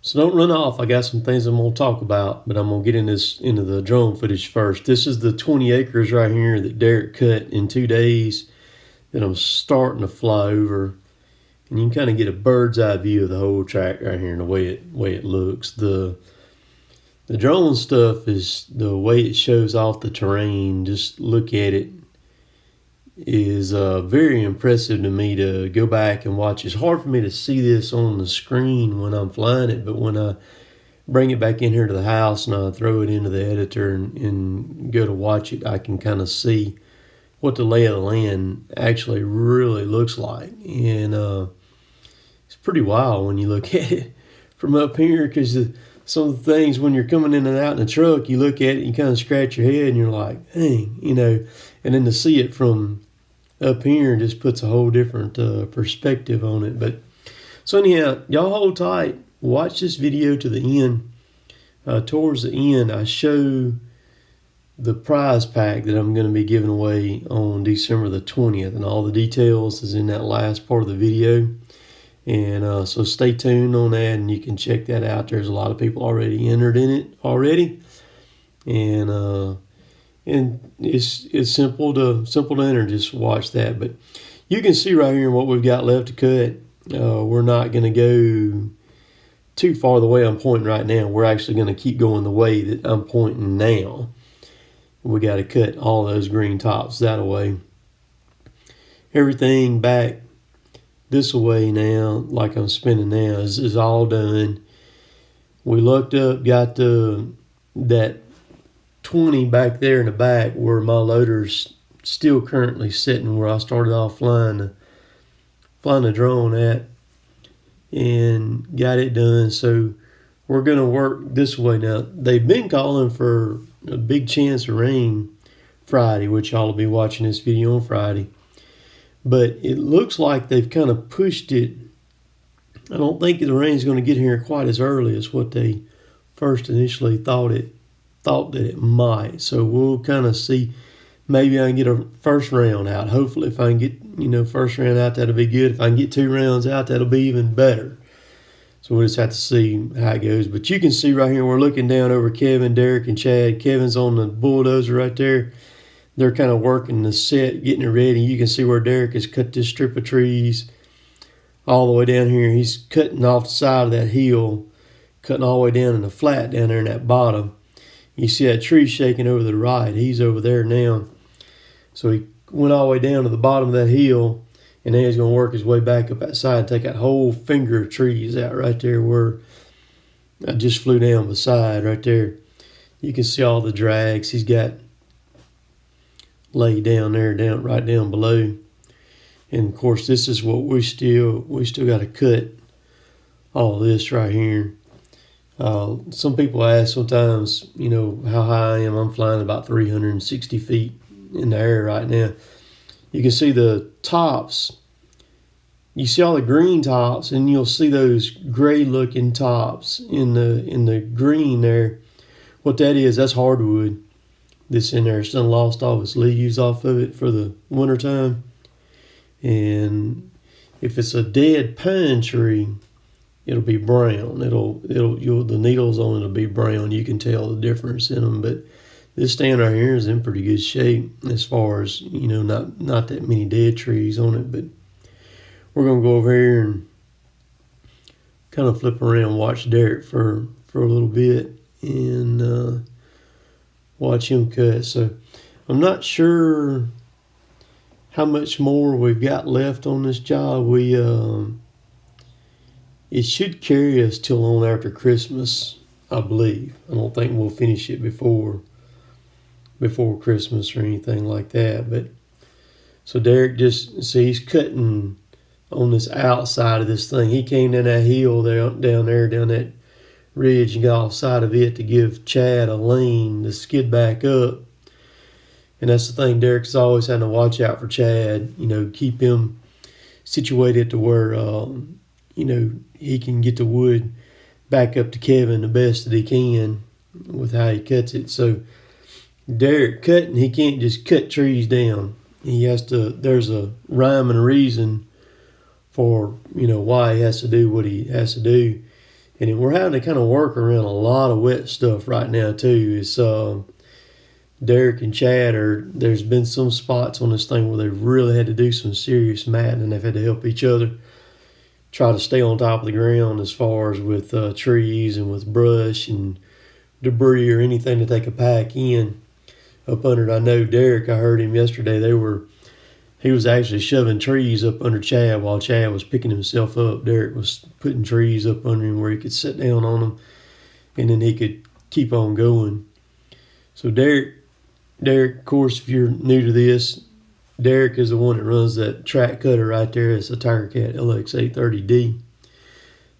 So don't run off. I got some things I'm gonna talk about, but I'm gonna get into the drone footage first. This is the 20 acres right here that Derek cut in 2 days that I'm starting to fly over, and you can kind of get a bird's eye view of the whole track right here and the way it looks. The drone stuff is the way it shows off the terrain. Just look at it is very impressive to me to go back and watch. It's hard for me to see this on the screen when I'm flying it, but when I bring it back in here to the house and I throw it into the editor and go to watch it, I can kind of see what the lay of the land actually really looks like. And it's pretty wild when you look at it from up here, because some of the things when you're coming in and out in the truck, you look at it and you kind of scratch your head and you're like, dang, and then to see it from up here just puts a whole different perspective on it. But so anyhow, y'all hold tight, watch this video to the end. Towards the end, I show the prize pack that I'm going to be giving away on December the 20th, and all the details is in that last part of the video. And so stay tuned on that, and you can check that out. There's a lot of people already entered in it already, and it's simple to enter. Just watch that. But you can see right here what we've got left to cut. We're not going to go too far the way I'm pointing right now. We're actually going to keep going the way that I'm pointing now. We got to cut all those green tops that way. Everything back this way now, like I'm spinning now, is all done. We looked up, got that 20 back there in the back where my loader's still currently sitting, where I started off flying the drone at, and got it done. So we're going to work this way now. They've been calling for a big chance of rain Friday, which y'all will be watching this video on Friday. But it looks like they've kind of pushed it. I don't think the rain's going to get here quite as early as what they first initially thought that it might. So we'll kind of see. Maybe I can get a first round out. Hopefully, if I can get first round out, that'll be good. If I can get 2 rounds out, that'll be even better. So we'll just have to see how it goes. But you can see right here, we're looking down over Kevin, Derek, and Chad. Kevin's on the bulldozer right there. They're kind of working the set, getting it ready. You can see where Derek has cut this strip of trees all the way down here. He's cutting off the side of that hill, cutting all the way down in the flat down there in that bottom. You see that tree shaking over to the right. He's over there now. So he went all the way down to the bottom of that hill, and then he's going to work his way back up that side and take that whole finger of trees out right there where I just flew down beside right there. You can see all the drags he's got laid down there, right down below. And of course, this is what we still got to cut all this right here. Some people ask sometimes, how high I am. I'm flying about 360 feet in the air right now. You can see the tops. You see all the green tops, and you'll see those gray-looking tops in the green there. What that is, that's hardwood that's in there. It's done lost all its leaves off of it for the wintertime. And if it's a dead pine tree, it'll be brown. The needles on it'll be brown. You can tell the difference in them. But this stand right here is in pretty good shape as far as, not that many dead trees on it. But we're going to go over here and kind of flip around and watch Derek for a little bit and watch him cut. So I'm not sure how much more we've got left on this job. It should carry us till on after Christmas, I believe. I don't think we'll finish it before Christmas or anything like that. But so Derek he's cutting on this outside of this thing. He came down that hill down that ridge, and got off side of it to give Chad a lane to skid back up. And that's the thing, Derek's always had to watch out for Chad, keep him situated to where he can get the wood back up to Kevin the best that he can with how he cuts it. So Derek cutting, he can't just cut trees down. He has to, there's a rhyme and a reason for, why he has to do what he has to do. And then we're having to kind of work around a lot of wet stuff right now too. It's Derek and Chad there's been some spots on this thing where they've really had to do some serious matting, and they've had to help each other try to stay on top of the ground as far as with trees and with brush and debris or anything that they could pack in up under it. I know Derek, I heard him yesterday, he was actually shoving trees up under Chad while Chad was picking himself up. Derek was putting trees up under him where he could sit down on them, and then he could keep on going. So Derek, of course, if you're new to this, Derek is the one that runs that track cutter right there. It's a Tigercat LX830D.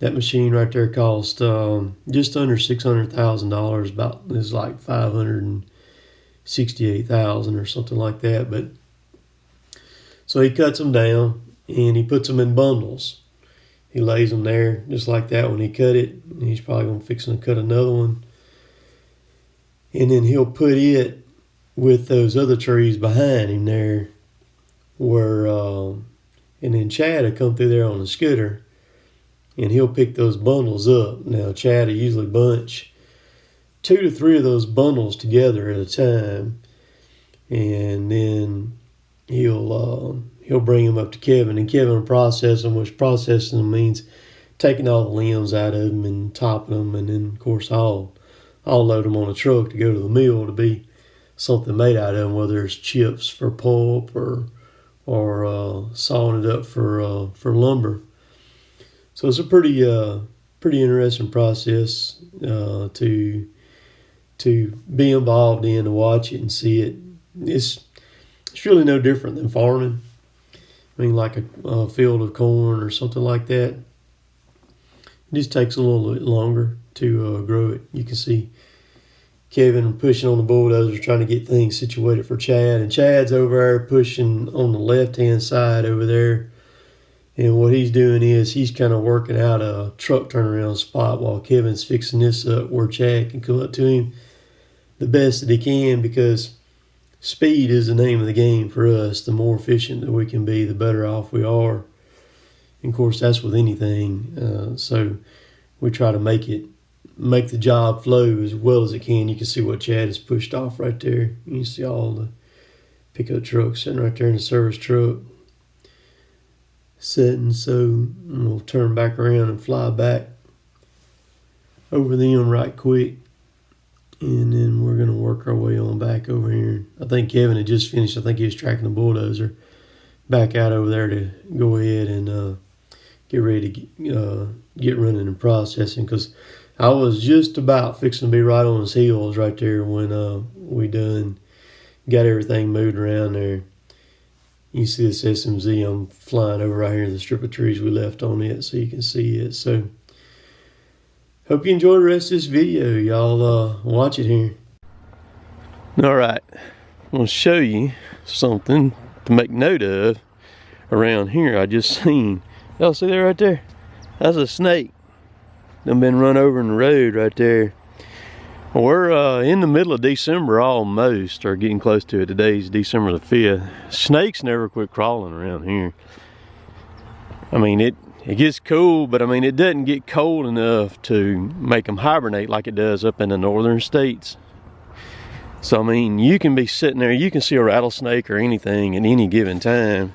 That machine right there cost just under $600,000. About it's like $568,000 or something like that. But so he cuts them down and he puts them in bundles. He lays them there just like that when he cut it. And he's probably gonna fix to cut another one, and then he'll put it with those other trees behind him there. Where and then Chad will come through there on the scooter, and he'll pick those bundles up. Now Chad will usually bunch 2 to 3 of those bundles together at a time, and then he'll bring them up to Kevin, and Kevin will process them, which processing them means taking all the limbs out of them and topping them, and then of course I'll load them on a truck to go to the mill to be something made out of them, whether it's chips for pulp or sawing it up for lumber. So it's a pretty interesting process to be involved in, to watch it and see it. It's really no different than farming. I mean, like a field of corn or something like that. It just takes a little bit longer to grow it. You can see Kevin pushing on the bulldozer, trying to get things situated for Chad. And Chad's over there pushing on the left-hand side over there. And what he's doing is he's kind of working out a truck turnaround spot while Kevin's fixing this up where Chad can come up to him the best that he can, because speed is the name of the game for us. The more efficient that we can be, the better off we are. And of course, that's with anything. So we try to make the job flow as well as it can. You can see what Chad has pushed off right there. You can see all the pickup trucks sitting right there in the service truck sitting. So we'll turn back around and fly back over them right quick, and then we're going to work our way on back over here. I think Kevin had just finished. I think he was tracking the bulldozer back out over there to go ahead and get ready to get running and processing, because I was just about fixing to be right on his heels right there when we done got everything moved around there. You see this SMZ, I'm flying over right here, the strip of trees we left on it, so you can see it. So hope you enjoy the rest of this video. Y'all watch it here. All right, I'm going to show you something to make note of around here. I just seen, y'all see that right there? That's a snake. Done been run over in the road right there. We're in the middle of December almost, or getting close to it. Today's December the 5th. Snakes never quit crawling around here. I mean, it gets cool, but I mean, it doesn't get cold enough to make them hibernate like it does up in the northern states. So I mean, you can be sitting there, you can see a rattlesnake or anything at any given time.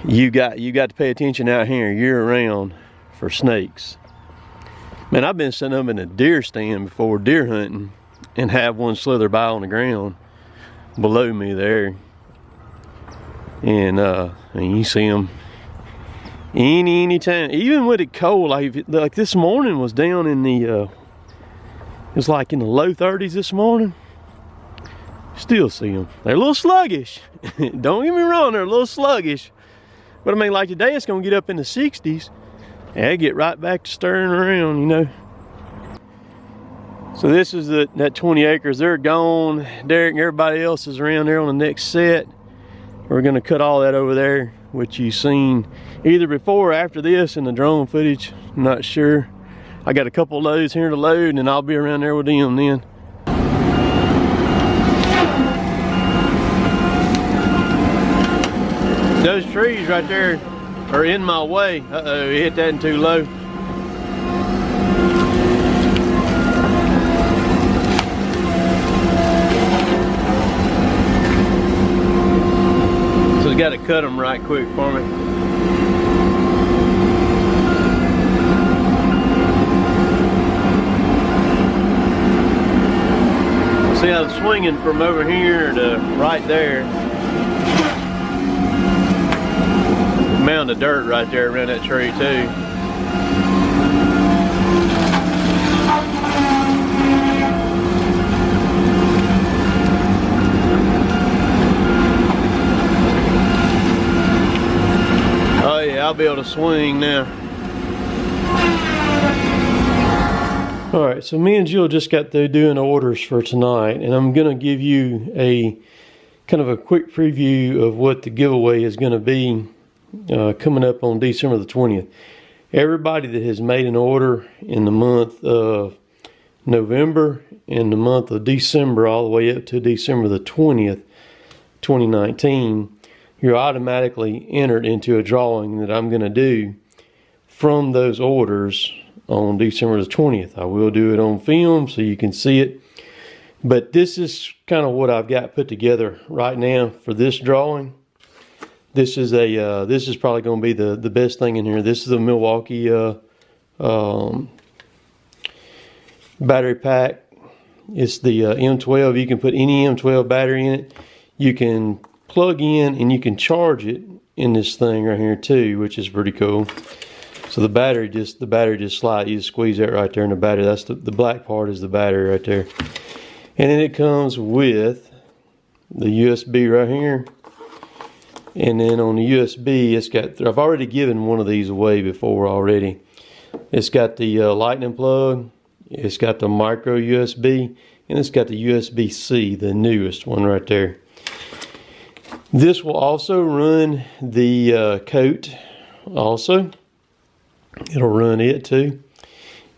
You got to pay attention out here year round for snakes. Man, I've been sitting up in a deer stand before deer hunting and have one slither by on the ground below me there. And you see them any time, even with it cold. Like this morning was down in the it was like in the low 30s this morning. Still see them. They're a little sluggish. Don't get me wrong, they're a little sluggish. But I mean, like today it's gonna get up in the 60s. And get right back to stirring around, you know. So this is that 20 acres. They're gone. Derek and everybody else is around there on the next set. We're gonna cut all that over there, which you've seen either before or after this in the drone footage. I'm not sure. I got a couple loads here to load, and I'll be around there with them then. Those trees right there are in my way. Uh-oh, hit that in too low. cut them right quick for me. See, I was swinging from over here to right there. Mound of dirt right there around that tree too. Oh yeah, I'll be able to swing now. All right, so me and Jill just got through doing orders for tonight, and I'm gonna give you a kind of a quick preview of what the giveaway is gonna be coming up on December the 20th. Everybody that has made an order in the month of November and the month of December all the way up to December the 20th, 2019, you're automatically entered into a drawing that I'm going to do from those orders on December the 20th. I will do it on film so you can see it. But this is kind of what I've got put together right now for this drawing. This is a this is probably going to be the best thing in here. This is a Milwaukee battery pack. It's the M12. You can put any M12 battery in it. You can plug in and you can charge it in this thing right here too, which is pretty cool. So the battery just slides. You just squeeze that right there in the battery. That's the black part is the battery right there. And then it comes with the USB right here. And then on the USB, it's got, I've already given one of these away before already. It's got the lightning plug, it's got the micro USB, and it's got the USB-C, the newest one right there. This will also run the coat also. It'll run it too.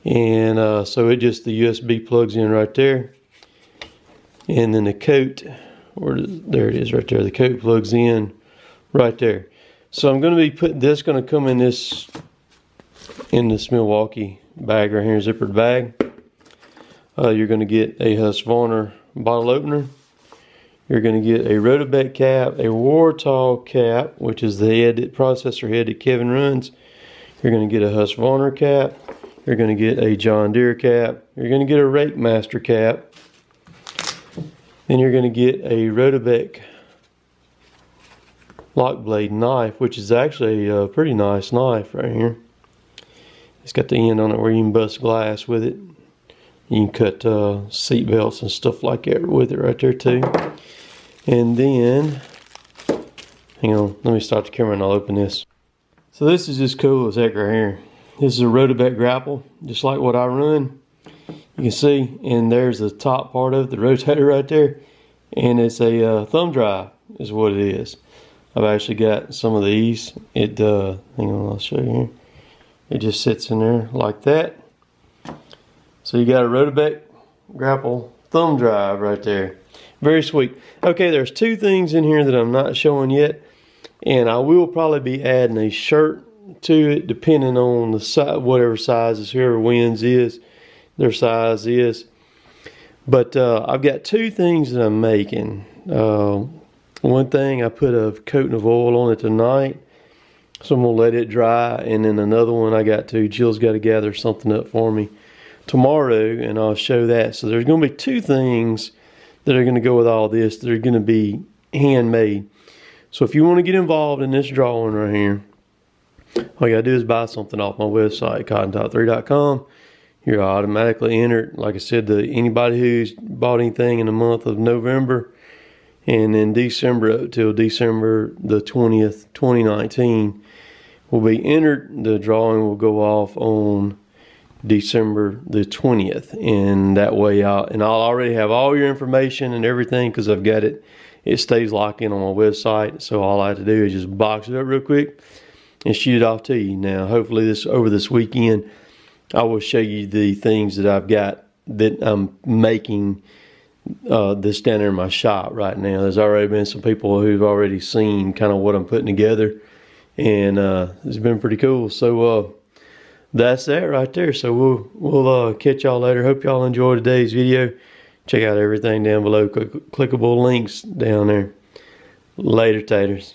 And so it just, the USB plugs in right there. And then the coat, there it is right there, the coat plugs in right there. So I'm going to be putting this, going to come in this Milwaukee bag right here, zippered bag. You're going to get a Husqvarna bottle opener. You're going to get a Rotobeck cap, a Warthog cap, which is the head, processor head that Kevin runs. You're going to get a Husqvarna cap. You're going to get a John Deere cap. You're going to get a Rake Master cap. Then you're going to get a Rotobeck lock blade knife, which is actually a pretty nice knife right here. It's got the end on it where you can bust glass with it. You can cut seat belts and stuff like that with it right there too. And then, hang on, let me start the camera and I'll open this. So this is just cool as heck right here. This is a Rotobeck grapple, just like what I run. You can see, and there's the top part of it, the rotator right there. And it's a thumb drive is what it is. I've actually got some of these. Hang on, I'll show you here. It just sits in there like that. So you got a Rotobeck grapple thumb drive right there. Very sweet. Okay, there's two things in here that I'm not showing yet. And I will probably be adding a shirt to it depending on the size, whatever sizes, whoever wins is, their size is. But I've got two things that I'm making. One thing, I put a coating of oil on it tonight, so I'm going to let it dry. And then another one I got to, Jill's got to gather something up for me tomorrow, and I'll show that. So there's going to be two things that are going to go with all this that are going to be handmade. So if you want to get involved in this drawing right here, all you got to do is buy something off my website, CottonTop3.com. You're automatically entered. Like I said, anybody who's bought anything in the month of November and in December up till December the 20th, 2019 will be entered. The drawing will go off on December the 20th. And that way I'll already have all your information and everything because I've got it. It stays locked in on my website. So all I have to do is just box it up real quick and shoot it off to you. Now, hopefully over this weekend, I will show you the things that I've got that I'm making this down there in my shop right now. There's already been some people who've already seen kind of what I'm putting together, and it's been pretty cool. So that's that right there. So we'll catch y'all later. Hope y'all enjoyed today's video. Check out everything down below. Clickable links down there. Later, taters.